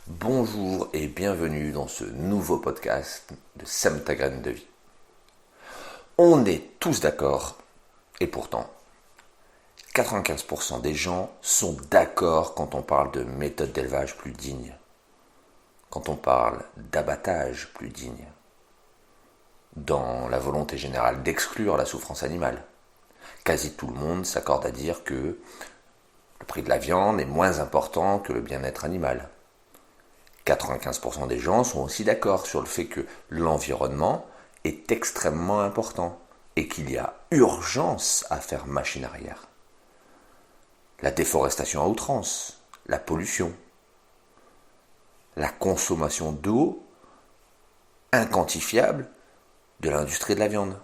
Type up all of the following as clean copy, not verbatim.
Bonjour et bienvenue dans ce nouveau podcast de Sème ta graine de vie. On est tous d'accord, et pourtant, 95% des gens sont d'accord quand on parle de méthode d'élevage plus digne, quand on parle d'abattage plus digne, dans la volonté générale d'exclure la souffrance animale. Quasi tout le monde s'accorde à dire que le prix de la viande est moins important que le bien-être animal. 95% des gens sont aussi d'accord sur le fait que l'environnement est extrêmement important et qu'il y a urgence à faire machine arrière. La déforestation à outrance, la pollution, la consommation d'eau inquantifiable de l'industrie de la viande,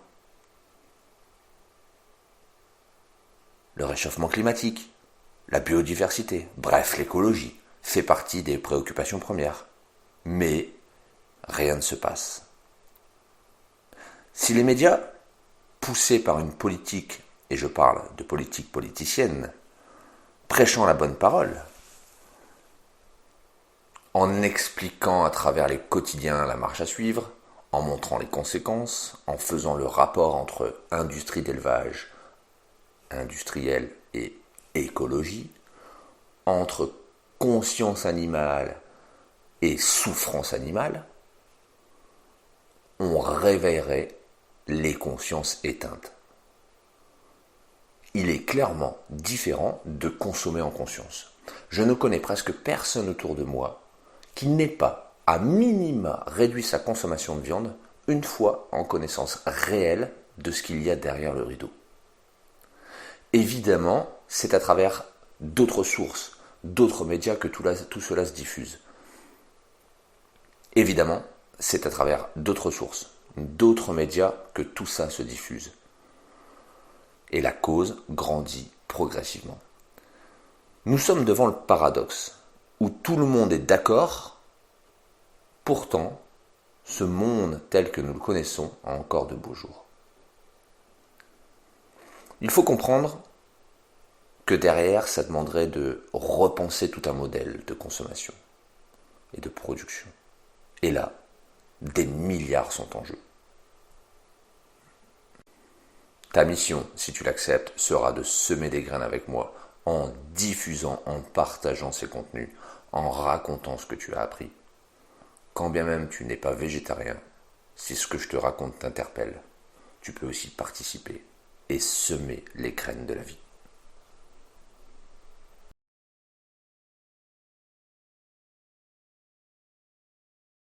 le réchauffement climatique, la biodiversité, bref, l'écologie fait partie des préoccupations premières. Mais rien ne se passe. Si les médias, poussés par une politique, et je parle de politique politicienne, prêchant la bonne parole, en expliquant à travers les quotidiens la marche à suivre, en montrant les conséquences, en faisant le rapport entre industrie d'élevage, industrielle et écologie, entre conscience animale et souffrance animale, on réveillerait les consciences éteintes. Il est clairement différent de consommer en conscience. Je ne connais presque personne autour de moi qui n'ait pas, à minima, réduit sa consommation de viande une fois en connaissance réelle de ce qu'il y a derrière le rideau. Évidemment, c'est à travers d'autres sources, d'autres médias que tout cela se diffuse. Évidemment, c'est à travers d'autres sources, d'autres médias que tout ça se diffuse. Et la cause grandit progressivement. Nous sommes devant le paradoxe, où tout le monde est d'accord, pourtant, ce monde tel que nous le connaissons a encore de beaux jours. Il faut comprendre que derrière, ça demanderait de repenser tout un modèle de consommation et de production. Et là, des milliards sont en jeu. Ta mission, si tu l'acceptes, sera de semer des graines avec moi en diffusant, en partageant ces contenus, en racontant ce que tu as appris. Quand bien même tu n'es pas végétarien, si ce que je te raconte t'interpelle, tu peux aussi participer et semer les graines de la vie.